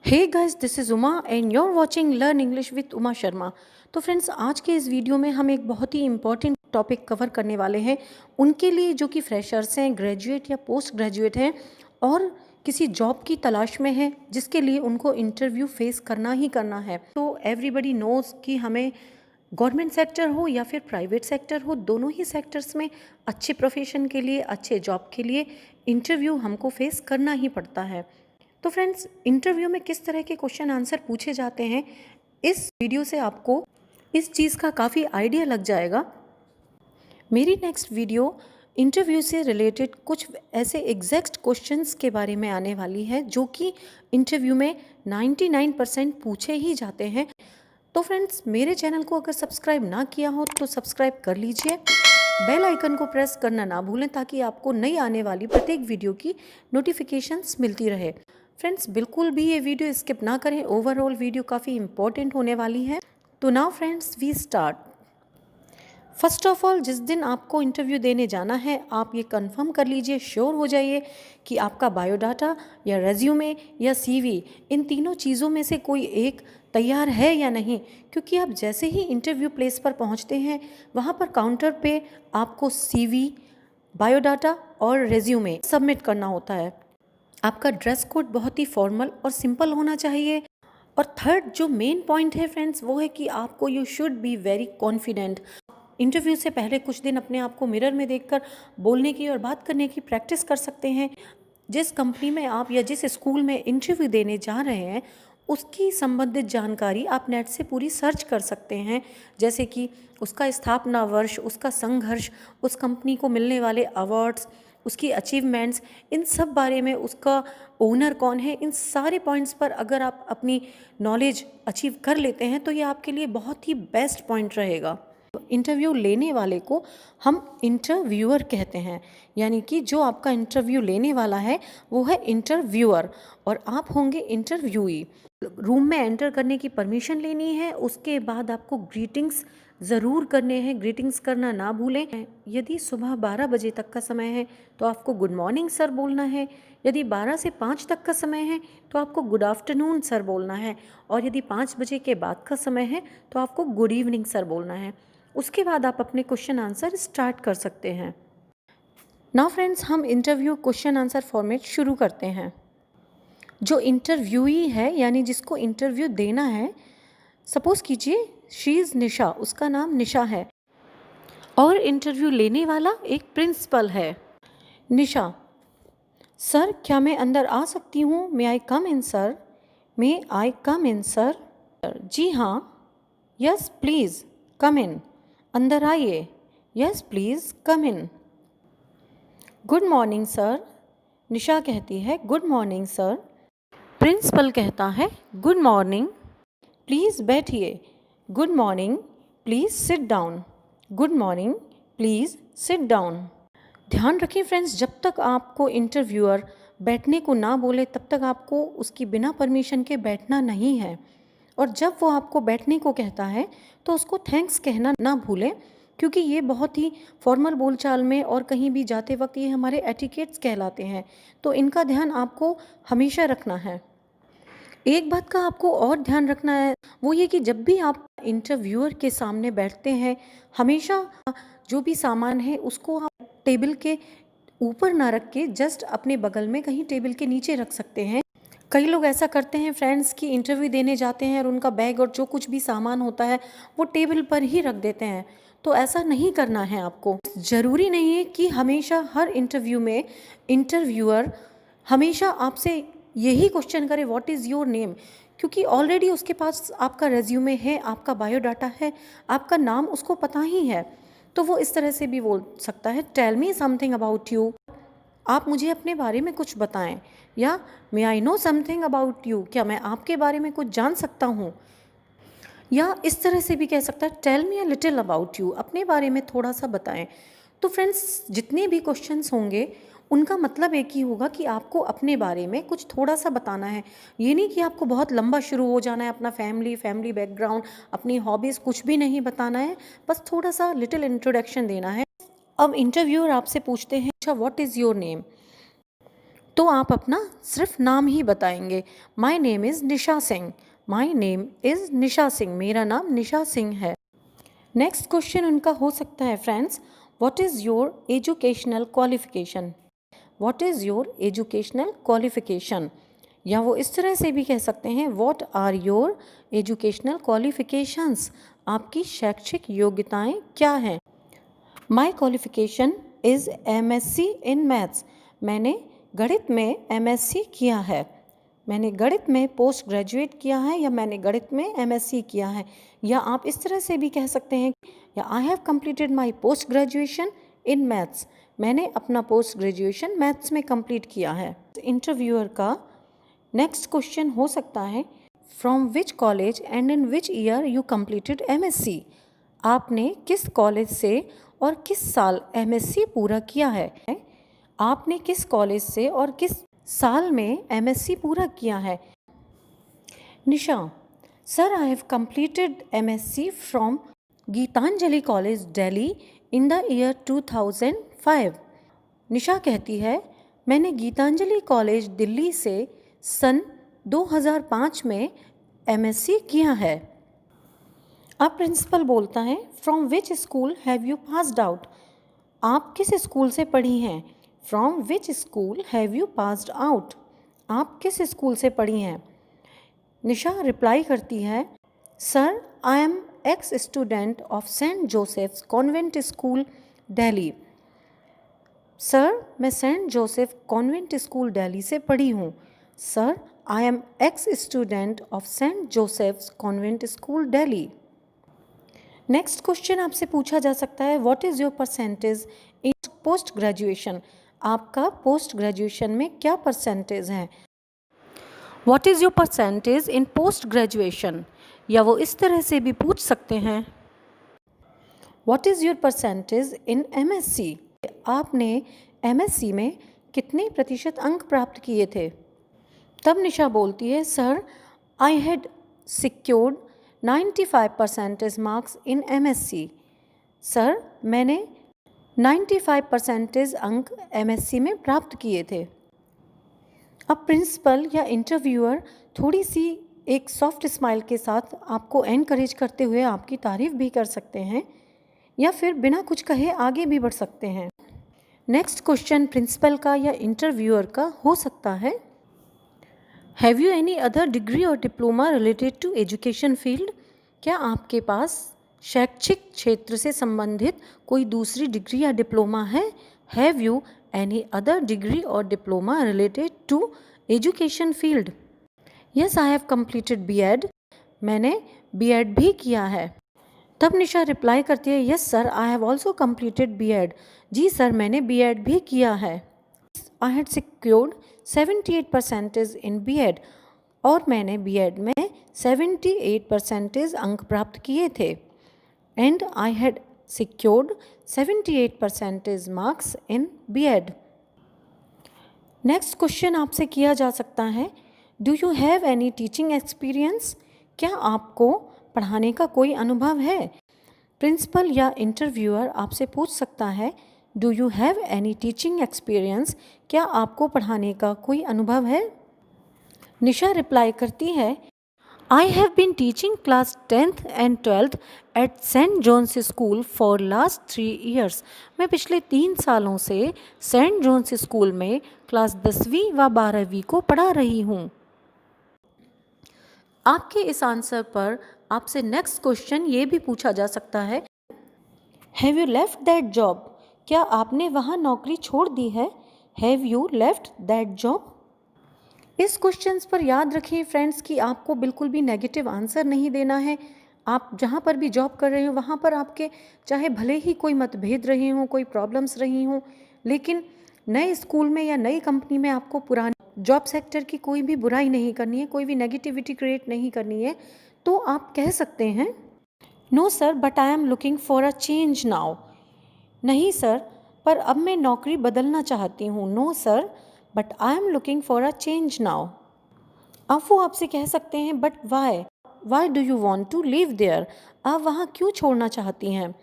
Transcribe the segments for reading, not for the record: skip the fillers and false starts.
Hey guys, this is Uma and you're watching learn English with Uma Sharma. तो friends, आज के इस वीडियो में हम एक बहुत ही इम्पॉर्टेंट टॉपिक कवर करने वाले हैं उनके लिए जो कि फ्रेशर्स हैं, ग्रेजुएट या पोस्ट ग्रेजुएट हैं और किसी जॉब की तलाश में हैं जिसके लिए उनको इंटरव्यू फेस करना ही करना है। तो एवरीबडी नोज़ कि हमें गवर्नमेंट सेक्टर हो या फिर प्राइवेट सेक्टर हो, दोनों ही सेक्टर्स में अच्छे प्रोफेशन के लिए, अच्छे जॉब के लिए इंटरव्यू हमको फेस करना ही पड़ता है। तो फ्रेंड्स, इंटरव्यू में किस तरह के क्वेश्चन आंसर पूछे जाते हैं, इस वीडियो से आपको इस चीज़ का काफ़ी आइडिया लग जाएगा। मेरी नेक्स्ट वीडियो इंटरव्यू से रिलेटेड कुछ ऐसे एग्जैक्ट क्वेश्चंस के बारे में आने वाली है जो कि इंटरव्यू में 99% पूछे ही जाते हैं। तो फ्रेंड्स, मेरे चैनल को अगर सब्सक्राइब ना किया हो तो सब्सक्राइब कर लीजिए, बेल आइकन को प्रेस करना ना भूलें ताकि आपको नई आने वाली प्रत्येक वीडियो की नोटिफिकेशंस मिलती रहे। फ्रेंड्स, बिल्कुल भी ये वीडियो स्किप ना करें, ओवरऑल वीडियो काफ़ी इंपॉर्टेंट होने वाली है। तो now friends, we start. First of all, जिस दिन आपको इंटरव्यू देने जाना है, आप ये कंफर्म कर लीजिए, श्योर हो जाइए कि आपका बायोडाटा या रेज्यूमे या सीवी, इन तीनों चीज़ों में से कोई एक तैयार है या नहीं। क्योंकि आप जैसे ही इंटरव्यू प्लेस पर पहुंचते हैं, वहां पर काउंटर पे आपको सीवी, बायोडाटा और रेज्यूमे सबमिट करना होता है। आपका ड्रेस कोड बहुत ही फॉर्मल और सिंपल होना चाहिए। और थर्ड जो मेन पॉइंट है फ्रेंड्स, वो है कि आपको you should be very confident. Interview से पहले कुछ दिन अपने आप को मिरर में देखकर बोलने की और बात करने की प्रैक्टिस कर सकते हैं। जिस कंपनी में आप या जिस स्कूल में इंटरव्यू देने जा रहे हैं, उसकी संबंधित जानकारी आप नेट से पूरी सर्च कर सकते हैं, जैसे कि उसका स्थापना वर्ष, उसका संघर्ष, उस कंपनी को मिलने वाले अवार्ड्स, उसकी अचीवमेंट्स, इन सब बारे में, उसका ओनर कौन है, इन सारे पॉइंट्स पर अगर आप अपनी नॉलेज अचीव कर लेते हैं तो ये आपके लिए बहुत ही बेस्ट पॉइंट रहेगा। इंटरव्यू लेने वाले को हम इंटरव्यूअर कहते हैं, यानी कि जो आपका इंटरव्यू लेने वाला है वो है इंटरव्यूअर और आप होंगे इंटरव्यूई। रूम में एंटर करने की परमिशन लेनी है, उसके बाद आपको ग्रीटिंग्स ज़रूर करने हैं, ग्रीटिंग्स करना ना भूलें। यदि सुबह 12 बजे तक का समय है तो आपको गुड मॉर्निंग सर बोलना है, यदि 12 से 5 तक का समय है तो आपको गुड आफ्टरनून सर बोलना है, और यदि 5 बजे के बाद का समय है तो आपको गुड इवनिंग सर बोलना है। उसके बाद आप अपने क्वेश्चन आंसर स्टार्ट कर सकते हैं। नाउ फ्रेंड्स, हम इंटरव्यू क्वेश्चन आंसर फॉर्मेट शुरू करते हैं। जो इंटरव्यूई है, यानी जिसको इंटरव्यू देना है, सपोज कीजिए शी इज़ निशा, उसका नाम निशा है और इंटरव्यू लेने वाला एक प्रिंसिपल है। निशा: सर, क्या मैं अंदर आ सकती हूँ? मे आई कम इन सर? मे आई कम इन सर? जी हाँ। Yes please come in. अंदर आइए। Yes please come in. Good morning sir. Nisha कहती है गुड मॉर्निंग सर। प्रिंसिपल कहता है गुड मॉर्निंग, प्लीज़ बैठिए। Good morning, please sit down. Good morning, please sit down. ध्यान रखें फ्रेंड्स, जब तक आपको इंटरव्यूअर बैठने को ना बोले तब तक आपको उसकी बिना परमिशन के बैठना नहीं है। और जब वो आपको बैठने को कहता है तो उसको थैंक्स कहना ना भूलें, क्योंकि ये बहुत ही फॉर्मल बोलचाल में और कहीं भी जाते वक्त ये हमारे एटिकेट्स कहलाते हैं। तो इनका ध्यान आपको हमेशा रखना है। एक बात का आपको और ध्यान रखना है, वो ये कि जब भी आप इंटरव्यूअर के सामने बैठते हैं, हमेशा जो भी सामान है उसको आप टेबल के ऊपर ना रख के जस्ट अपने बगल में कहीं टेबल के नीचे रख सकते हैं। कई लोग ऐसा करते हैं फ्रेंड्स कि इंटरव्यू देने जाते हैं और उनका बैग और जो कुछ भी सामान होता है वो टेबल पर ही रख देते हैं। तो ऐसा नहीं करना है आपको। ज़रूरी नहीं है कि हमेशा हर इंटरव्यू में इंटरव्यूअर हमेशा आपसे यही क्वेश्चन करे व्हाट इज़ योर नेम, क्योंकि ऑलरेडी उसके पास आपका रेज्यूमे है, आपका बायोडाटा है, आपका नाम उसको पता ही है। तो वो इस तरह से भी बोल सकता है tell me something about you, आप मुझे अपने बारे में कुछ बताएं, या may I know something about you, क्या मैं आपके बारे में कुछ जान सकता हूँ। या इस तरह से भी कह सकता है tell me a little about you, अपने बारे में थोड़ा सा बताएं। तो फ्रेंड्स, जितने भी क्वेश्चंस होंगे उनका मतलब एक ही होगा कि आपको अपने बारे में कुछ थोड़ा सा बताना है। ये नहीं कि आपको बहुत लंबा शुरू हो जाना है, अपना फैमिली बैकग्राउंड, अपनी हॉबीज़ कुछ भी नहीं बताना है, बस थोड़ा सा लिटिल इंट्रोडक्शन देना है। अब इंटरव्यूअर आपसे पूछते हैं अच्छा व्हाट इज़ योर नेम, तो आप अपना सिर्फ नाम ही बताएंगे। My name is Nisha Singh, my name is Nisha Singh, मेरा नाम निशा सिंह है। नेक्स्ट क्वेश्चन उनका हो सकता है friends, what is your educational qualification. What is your educational qualification, या वो इस तरह से भी कह सकते हैं, what are your educational qualifications, आपकी शैक्षिक योग्यताएं क्या हैं। My qualification is MSc in maths, मैंने गणित में MSc किया है। मैंने गणित में पोस्ट ग्रेजुएट किया है, या मैंने गणित में MSc किया है। या आप इस तरह से भी कह सकते हैं, या आई have completed my post graduation in maths, मैंने अपना पोस्ट ग्रेजुएशन मैथ्स में कंप्लीट किया है। इंटरव्यूअर का नेक्स्ट क्वेश्चन हो सकता है, from which college and in which year you completed MSc, आपने किस कॉलेज से और किस साल MSc पूरा किया है। आपने किस कॉलेज से और किस साल में MSc पूरा किया है। Nisha, sir I have completed MSc from Gitanjali college Delhi in the year 2005। Nisha कहती है, मैंने गीतांजलि कॉलेज दिल्ली से सन 2005 में MSc किया है। अब प्रिंसिपल बोलता है, from which school have you passed out, आप किस स्कूल से पढ़ी हैं। From which school have you passed out, आप किस स्कूल से पढ़ी हैं। निशा रिप्लाई करती है, sir I am ex student of Saint Joseph's convent school Delhi. Sir मैं Saint Joseph convent school Delhi से पढ़ी हूँ। Sir I am ex student of Saint Joseph's convent school Delhi. Next question आपसे पूछा जा सकता है, what is your percentage in post graduation, आपका पोस्ट ग्रेजुएशन में क्या परसेंटेज है। What is your percentage in post graduation, या वो इस तरह से भी पूछ सकते हैं, what is your percentage in MSc, आपने MSc में कितने प्रतिशत अंक प्राप्त किए थे। तब निशा बोलती है, sir I had secured 95% marks in MSc, sir मैंने 95% अंक MSc में प्राप्त किए थे। अब प्रिंसिपल या इंटरव्यूअर थोड़ी सी एक सॉफ्ट स्माइल के साथ आपको एनकरेज करते हुए आपकी तारीफ भी कर सकते हैं, या फिर बिना कुछ कहे आगे भी बढ़ सकते हैं। नेक्स्ट क्वेश्चन प्रिंसिपल का या इंटरव्यूअर का हो सकता है, have you any other degree और diploma related to education field, क्या आपके पास शैक्षिक क्षेत्र से संबंधित कोई दूसरी डिग्री या डिप्लोमा है। Have you any other degree और diploma related to education field. Yes I have completed BEd, मैंने BEd भी किया है। तब निशा रिप्लाई करती है, yes sir I have also completed BEd, जी सर मैंने BEd भी किया है। I had secured 78% in BEd, और मैंने BEd में 78% अंक प्राप्त किए थे। And I had secured 78% marks in BEd। Next question आपसे किया जा सकता है, do you have any teaching experience, क्या आपको पढ़ाने का कोई अनुभव है। प्रिंसिपल या इंटरव्यूअर आपसे पूछ सकता है, do you have any teaching experience, क्या आपको पढ़ाने का कोई अनुभव है। निशा रिप्लाई करती है, I have been teaching class 10th and 12th at Saint John's School for last 3 years। मैं पिछले 3 सालों से सेंट जॉन्स स्कूल में क्लास 10वीं व 12वीं को पढ़ा रही हूँ। आपके इस आंसर पर आपसे नेक्स्ट क्वेश्चन ये भी पूछा जा सकता है, have you left that job, क्या आपने वहाँ नौकरी छोड़ दी है। Have you left that job. इस क्वेश्चंस पर याद रखें फ्रेंड्स कि आपको बिल्कुल भी नेगेटिव आंसर नहीं देना है। आप जहाँ पर भी जॉब कर रहे हो वहाँ पर आपके चाहे भले ही कोई मतभेद रहे हों, कोई प्रॉब्लम्स रही हों, लेकिन नए स्कूल में या नई कंपनी में आपको पुराने जॉब सेक्टर की कोई भी बुराई नहीं करनी है, कोई भी नेगेटिविटी क्रिएट नहीं करनी है। तो आप कह सकते हैं, no sir but I am looking for a change now. नहीं सर, पर अब मैं नौकरी बदलना चाहती हूँ। No sir but I am looking for a change now. अब वो आपसे कह सकते हैं, but why do you want to leave there, आप वहाँ क्यों छोड़ना चाहती हैं।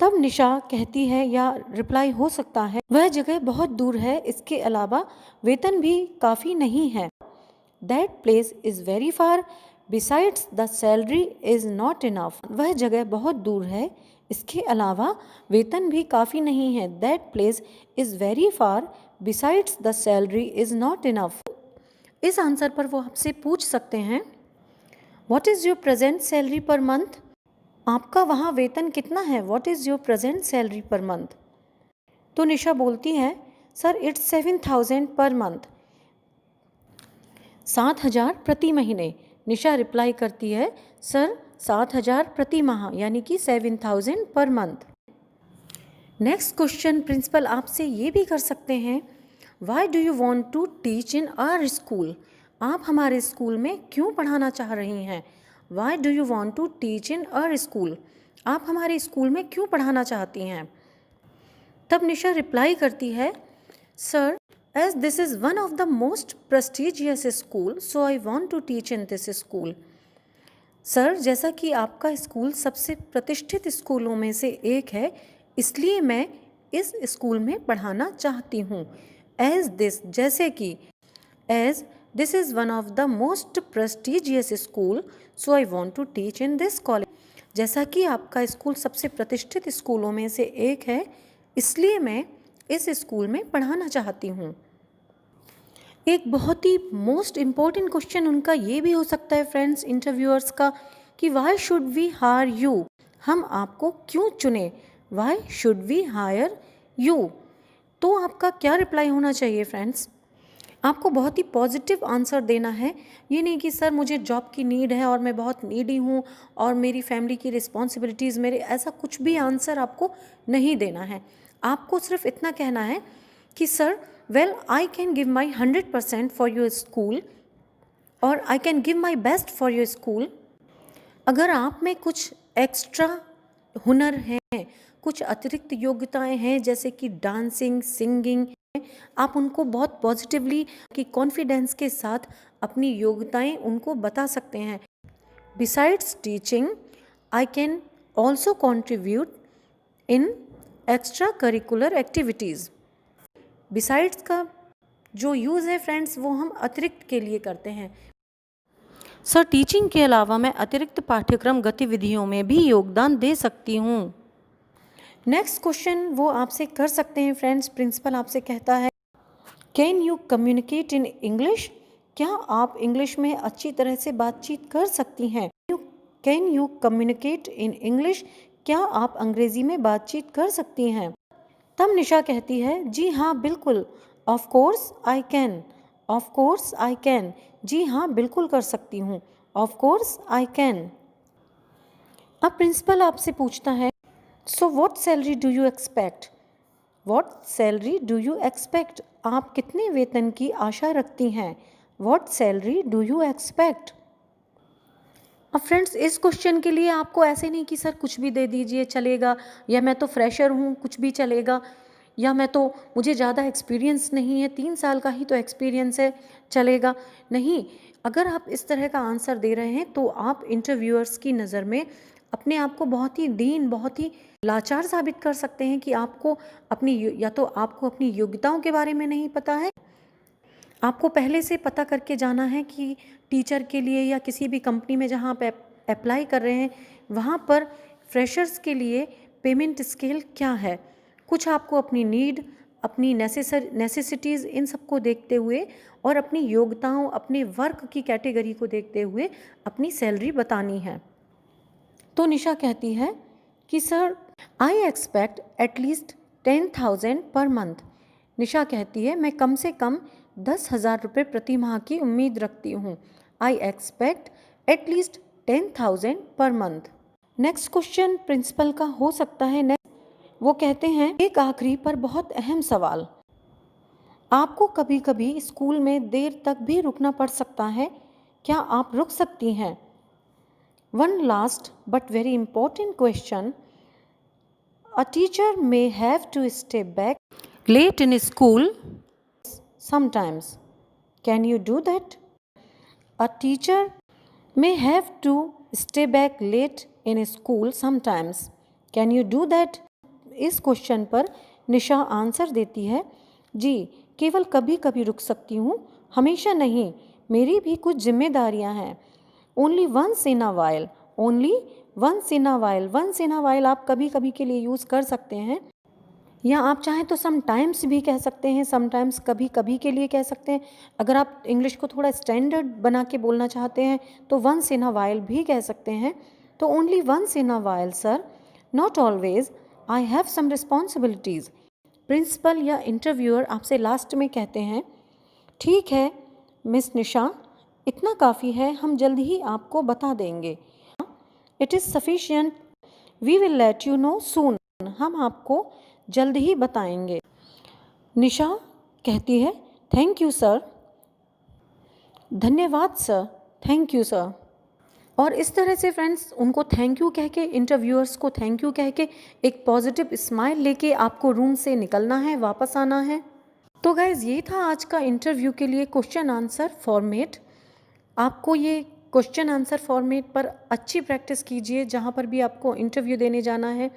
तब निशा कहती है या रिप्लाई हो सकता है, वह जगह बहुत दूर है, इसके अलावा वेतन भी काफ़ी नहीं है। That place is very far, besides the salary is not enough. वह जगह बहुत दूर है, इसके अलावा वेतन भी काफ़ी नहीं है। That place is very far, besides the salary is not enough. इस आंसर पर वो आपसे पूछ सकते हैं, what is your present salary per month? आपका वहाँ वेतन कितना है? What is your present salary per month? तो निशा बोलती है, सर इट्स 7,000 पर मंथ। 7,000 प्रति महीने। निशा रिप्लाई करती है, सर 7,000 प्रति माह, यानी कि 7,000 per month. Next question principal आपसे ये भी कर सकते हैं, why do you want to teach in our school? आप हमारे स्कूल में क्यों पढ़ाना चाह रही हैं? Why do you want to teach in our school? आप हमारे स्कूल में क्यों पढ़ाना चाहती हैं? तब निशा रिप्लाई करती है, sir as this is one of the most prestigious school, so I want to teach in this school. Sir जैसा कि आपका स्कूल सबसे प्रतिष्ठित स्कूलों में से एक है, इसलिए मैं इस स्कूल में पढ़ाना चाहती हूँ। As this, जैसे कि as this is one of the most prestigious school, so I want to teach in this college. जैसा कि आपका स्कूल सबसे प्रतिष्ठित स्कूलों में से एक है, इसलिए मैं इस स्कूल में पढ़ाना चाहती हूँ। एक बहुत ही मोस्ट इम्पॉर्टेंट क्वेश्चन उनका ये भी हो सकता है फ्रेंड्स, इंटरव्यूअर्स का, कि why should we hire you? हम आपको क्यों चुने? Why should we hire you? तो आपका क्या रिप्लाई होना चाहिए फ्रेंड्स? आपको बहुत ही पॉजिटिव आंसर देना है। ये नहीं कि सर मुझे जॉब की नीड है और मैं बहुत नीडी हूँ और मेरी फैमिली की रिस्पॉन्सिबिलिटीज़ मेरे, ऐसा कुछ भी आंसर आपको नहीं देना है। आपको सिर्फ इतना कहना है कि sir well I can give my 100% for your school और I can give my best for your school. अगर आप में कुछ एक्स्ट्रा हुनर हैं, कुछ अतिरिक्त योग्यताएं हैं, जैसे कि डांसिंग, सिंगिंग, आप उनको बहुत पॉजिटिवली कि कॉन्फिडेंस के साथ अपनी योग्यताएं उनको बता सकते हैं। Besides teaching I can also contribute in extra curricular activities. Besides का जो यूज़ है फ्रेंड्स, वो हम अतिरिक्त के लिए करते हैं। सर टीचिंग के अलावा मैं अतिरिक्त पाठ्यक्रम गतिविधियों में भी योगदान दे सकती हूँ। नेक्स्ट क्वेश्चन वो आपसे कर सकते हैं फ्रेंड्स, प्रिंसिपल आपसे कहता है, can you communicate in English? क्या आप इंग्लिश में अच्छी तरह से बातचीत कर सकती हैं? Can you communicate in English? क्या आप अंग्रेज़ी में बातचीत कर सकती हैं? तब निशा कहती है, जी हाँ बिल्कुल, of course I can, of course I can, जी हाँ बिल्कुल कर सकती हूँ, ऑफ कोर्स आई कैन। अब प्रिंसिपल आपसे पूछता है, so what salary do you expect? What salary do you expect? आप कितने वेतन की आशा रखती हैं? What salary do you expect? अब फ्रेंड्स इस क्वेश्चन के लिए आपको ऐसे नहीं कि सर कुछ भी दे दीजिए चलेगा, या मैं तो फ्रेशर हूँ कुछ भी चलेगा, या मैं तो मुझे ज़्यादा एक्सपीरियंस नहीं है, 3 साल का ही तो एक्सपीरियंस है, चलेगा। नहीं, अगर आप इस तरह का आंसर दे रहे हैं तो आप इंटरव्यूअर्स की नज़र में अपने आप को बहुत ही दीन, बहुत ही लाचार साबित कर सकते हैं कि आपको अपनी, या तो आपको अपनी योग्यताओं के बारे में नहीं पता है, आपको पहले से पता करके जाना है कि टीचर के लिए या किसी भी कंपनी में जहाँ आप अप्लाई कर रहे हैं वहाँ पर फ्रेशर्स के लिए पेमेंट स्केल क्या है। कुछ आपको अपनी नीड, अपनी नेसेसिटीज़, इन सबको देखते हुए और अपनी योग्यताओं, अपने वर्क की कैटेगरी को देखते हुए अपनी सैलरी बतानी है। तो निशा कहती है कि sir I expect at least 10,000 per month. निशा कहती है, मैं कम से कम 10,000 रुपये प्रति माह की उम्मीद रखती हूँ। I expect at least 10,000 per month. Next question principal का हो सकता है, वो कहते हैं, एक आखिरी पर बहुत अहम सवाल, आपको कभी कभी स्कूल में देर तक भी रुकना पड़ सकता है, क्या आप रुक सकती हैं? One last but very important question, a teacher may have to stay back late in school sometimes. Can you do that? A teacher may have to stay back late in school sometimes. Can you do that? इस question पर निशा answer देती है, जी केवल कभी कभी रुक सकती हूँ, हमेशा नहीं, मेरी भी कुछ जिम्मेदारियाँ हैं। Only once in a while, only once in a while, once in a while आप कभी कभी के लिए यूज़ कर सकते हैं, या आप चाहें तो समटाइम्स भी कह सकते हैं, समटाइम्स कभी कभी के लिए कह सकते हैं। अगर आप इंग्लिश को थोड़ा स्टैंडर्ड बना के बोलना चाहते हैं तो वंस इन अ वाइल भी कह सकते हैं। तो only once in a while sir, not always, I have some responsibilities. Principal या इंटरव्यूअर आपसे लास्ट में कहते हैं, ठीक है मिस निशा, इतना काफ़ी है, हम जल्द ही आपको बता देंगे। It is sufficient, we will let you know soon, हम आपको जल्द ही बताएंगे। निशा कहती है, थैंक यू सर, धन्यवाद सर, थैंक यू सर। और इस तरह से फ्रेंड्स उनको थैंक यू कह के, इंटरव्यूअर्स को थैंक यू कह के एक पॉजिटिव स्माइल लेके आपको रूम से निकलना है, वापस आना है। तो गाइज़ ये था आज का इंटरव्यू के लिए क्वेश्चन आंसर फॉर्मेट। आपको ये क्वेश्चन आंसर फॉर्मेट पर अच्छी प्रैक्टिस कीजिए, जहाँ पर भी आपको इंटरव्यू देने जाना है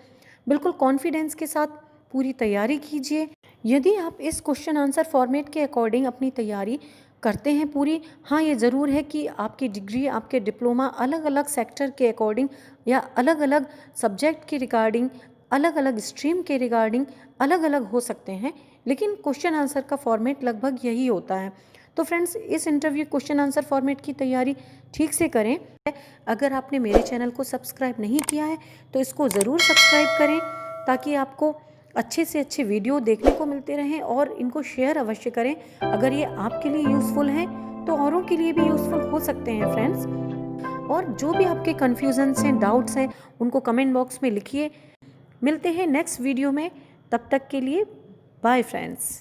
बिल्कुल कॉन्फिडेंस के साथ पूरी तैयारी कीजिए। यदि आप इस क्वेश्चन आंसर फॉर्मेट के अकॉर्डिंग अपनी तैयारी करते हैं पूरी, हाँ ये ज़रूर है कि आपकी डिग्री, आपके डिप्लोमा अलग अलग सेक्टर के अकॉर्डिंग या अलग अलग सब्जेक्ट के रिगार्डिंग, अलग अलग स्ट्रीम के रिगार्डिंग अलग अलग हो सकते हैं, लेकिन क्वेश्चन आंसर का फॉर्मेट लगभग यही होता है। तो फ्रेंड्स इस इंटरव्यू क्वेश्चन आंसर फॉर्मेट की तैयारी ठीक से करें। अगर आपने मेरे चैनल को सब्सक्राइब नहीं किया है तो इसको ज़रूर सब्सक्राइब करें, ताकि आपको अच्छे से अच्छे वीडियो देखने को मिलते रहें, और इनको शेयर अवश्य करें। अगर ये आपके लिए यूज़फुल हैं तो औरों के लिए भी यूज़फुल हो सकते हैं फ्रेंड्स। और जो भी आपके कन्फ्यूजन्स हैं, डाउट्स हैं, उनको कमेंट बॉक्स में लिखिए। मिलते हैं नेक्स्ट वीडियो में, तब तक के लिए बाय फ्रेंड्स।